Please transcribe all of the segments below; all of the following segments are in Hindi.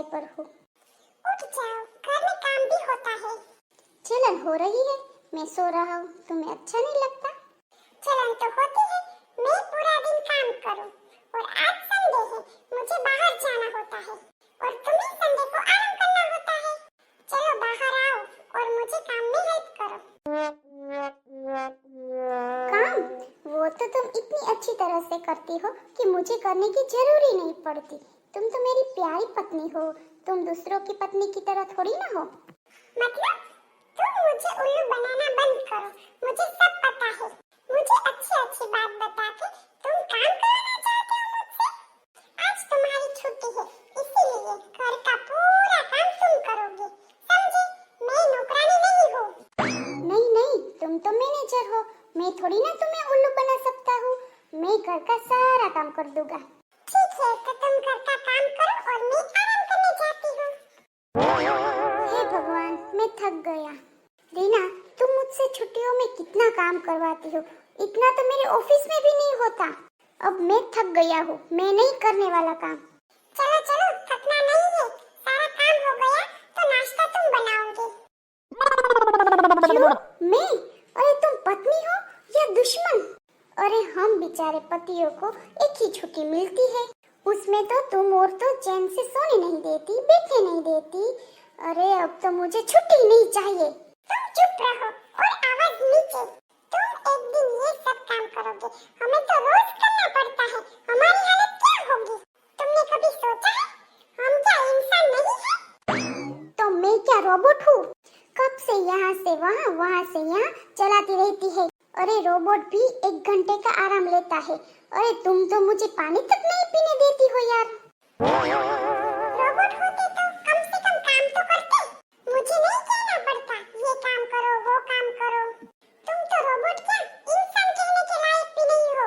ऊंचाई पर हूँ। उठ जाओ, घर में काम भी होता है। जलन हो रही है, मैं सो रहा हूँ, तुम्हें अच्छा नहीं लगता? जलन तो होती है, मैं पूरा दिन काम करूं और आज संडे है, मुझे बाहर जाना होता है और तुम्हें संडे को आराम करना होता है। चलो बाहर आओ और मुझे काम में हेल्प करो। काम? वो तो तुम इतनी अच्छी तरह से करती हो कि मुझे करने की जरूरी नहीं पड़ती। तुम तो मेरी प्यारी पत्नी हो, तुम दूसरों की पत्नी की तरह थोड़ी ना हो। मतलब तुम मुझे उल्लू बनाना बंद करो, मुझे सब पता है। मुझे अच्छी अच्छी बात बता के तुम काम कराना चाहते हो मुझसे। आज तुम्हारी छुट्टी है, इसीलिए घर का पूरा काम तुम करोगे, समझे? मैं नौकरानी नहीं हूँ। नहीं नहीं, तुम तो मैनेजर हो, मैं थोड़ी ना तुम्हें उल्लू बना सकता हूँ। मैं घर का सारा काम कर दूंगा। ठीक है, तो तुम घर का काम करो और मैं आराम करने जाती हूँ। हे भगवान, मैं थक गया। रीना, तुम मुझसे छुट्टियों में कितना काम करवाती हो, इतना तो मेरे ऑफिस में भी नहीं होता। अब मैं थक गया हूँ, मैं नहीं करने वाला काम। चलो चलो, थकना नहीं है, सारा काम हो गया तो नाश्ता तुम बनाओगे। क्यों? मैं? अरे तुम पत्नी हो या दुश्मन? अरे हम बेचारे पतियों को एक ही छुट्टी मिलती है, उसमें तो तुम और तो चैन से सोने नहीं देती, बैठने नहीं देती। अरे अब तो मुझे छुट्टी नहीं चाहिए। तुम चुप रहो और आवाज नीचे। तुम एक दिन ये सब काम करोगे, हमें तो रोज करना पड़ता है, हमारी हालत क्या होगी? तुमने कभी सोचा है हम क्या इंसान नहीं है? तो मैं क्या रोबोट हूँ? कब से यहाँ से वहाँ, वहाँ से यहाँ चलाती रहती है। अरे रोबोट भी 1 घंटे का आराम लेता है। अरे तुम तो मुझे पानी तक नहीं पीने देती हो यार। रोबोट होते तो कम से कम काम तो करते। मुझे नहीं कहना पड़ता ये काम करो वो काम करो। तुम तो रोबोट क्या इंसान कहने के लायक भी नहीं हो।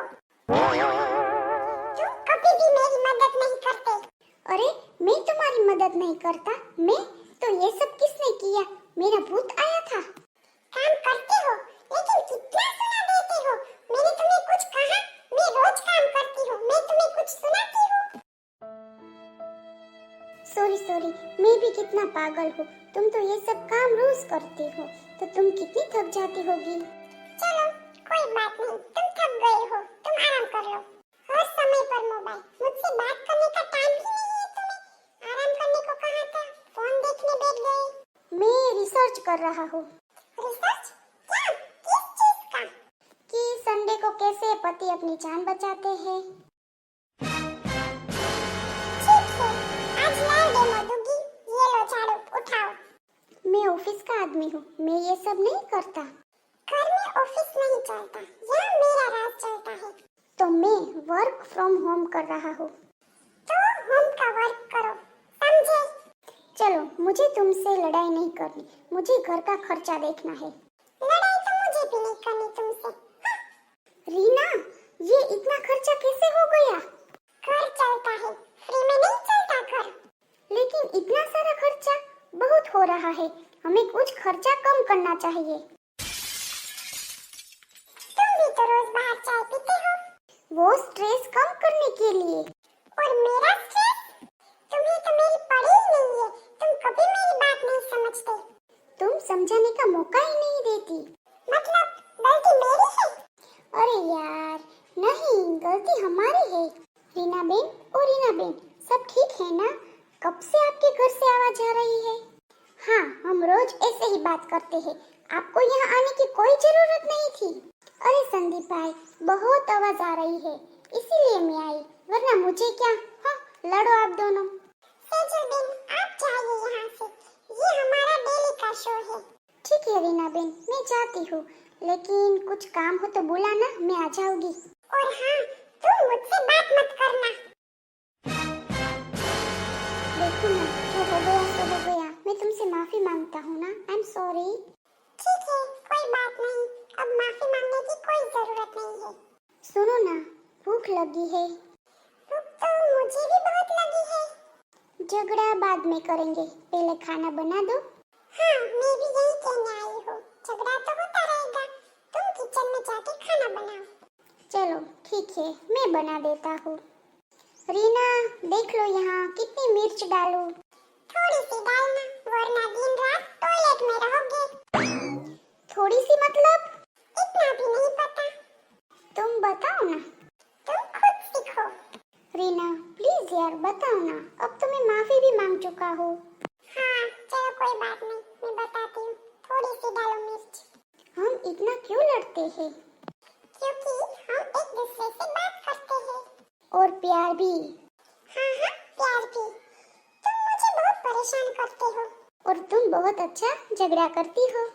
तुम कभी भी मेरी मदद नहीं करते। अरे मैं तुम्हारी मदद नहीं करता? मैं तो ये सब किसने किया? मेरा भूत आया था। काम करते हो लेकिन कितना सुना देते हो। मैंने तुम्हें कुछ कहा? मैं रोज काम करती हूँ, मैं तुम्हें कुछ सुनाती हूँ? सॉरी सॉरी, मैं भी कितना पागल हूँ। तुम तो ये सब काम रोज करती हो, तो तुम कितनी थक जाती होगी। चलो कोई बात नहीं, तुम थक गए हो, तुम आराम कर लो। हर समय पर मोबाइल, मुझसे बात करने का टाइम भी नहीं है तुम्हें। आराम करने को कहा था, फोन देखने बैठ गए। मैं रिसर्च कर रहा हूँ रिसर्च? क्या? किस चीज का? कि संडे को कैसे पति अपनी जान बचाते हैं। ठीक है, आज लाइव डेमो दूंगी। ये लो झाड़ू, उठाओ। मैं ऑफिस का आदमी हूँ, मैं ये सब नहीं करता। घर में ऑफिस नहीं चलता, यहाँ मेरा राज चलता है। तो मैं वर्क फ्रॉम होम कर रहा हूँ। तो होम का वर्क करो, समझे? चलो, मुझे तुमसे लड़ाई नहीं करनी, मुझे घर का खर्चा देखना है। लड़ाई तो मुझे भी नहीं करनी तुमसे। रीना, ये इतना खर्चा कैसे हो गया? घर चलता है, फ्री में नहीं चलता घर। लेकिन इतना सारा खर्चा बहुत हो रहा है, हमें कुछ खर्चा कम करना चाहिए। तुम भी तो रोज बाहर चाय पीते हो। वो स्ट्रेस कम करने के लिए। और मेरा स्ट्रेस? तुम्हें तो मेरी पड़ी ही नहीं है, तुम कभी मेरी बात नहीं समझते। तुम समझाने का मौका ही नहीं देती। मतलब गलती मेरी है? अरे यार, नहीं, गलती हमारी है। रीना बेन और रीना बेन, सब ठीक है ना? कब से आपके घर से आवाज आ रही है? हाँ, हम रोज ऐसे ही बात करते हैं, आपको यहाँ आने की कोई जरूरत नहीं थी। अरे संदीप भाई, बहुत आवाज आ रही है, इसीलिए मैं आई, वरना मुझे क्या। हाँ, लड़ो आप दोनों। सेजल बेन, आप जाइए यहाँ से, ये हमारा डेली का शो है। ठीक है रीना बेन, मैं जाती हूँ, लेकिन कुछ काम हो तो बुलाना, मैं आ जाऊंगी। और हाँ, तुम मुझसे बात मत करना। देखो ना, जो हो गया सो हो गया, मैं तुमसे माफी मांगता हूँ ना, आई एम सॉरी। ठीक है, कोई बात नहीं, अब माफी मांगने की कोई जरूरत नहीं है। सुनो ना, भूख लगी है। भूख तो मुझे भी बहुत लगी है। झगड़ा बाद में करेंगे, पहले खाना बना दो। हाँ, मैं भी यही कहने आई हूँ, झगड़ा तो होता रहेगा, तुम किचन में जाके खाना बनाओ। चलो ठीक है, मैं बना देता हूँ। रीना, देख लो यहाँ कितनी मिर्च डालूं। थोड़ी सी डालना, वरना दिन रात टॉयलेट में रहोगे। थोड़ी सी मतलब? इतना भी नहीं पता? तुम बताओ ना। तुम खुद सीखो। रीना प्लीज यार बताओ ना, अब तो मैं माफी भी मांग चुका हूँ। हाँ चलो कोई बात नहीं, मैं बताती हूँ। थोड़ी सी डालो मिर्च। हम इतना क्यों लड़ते हैं? क्योंकि हम एक दूसरे से बात करते हैं। और प्यार भी। हाँ हाँ प्यार भी। तुम मुझे बहुत परेशान करते हो। और तुम बहुत अच्छा झगड़ा करती हो।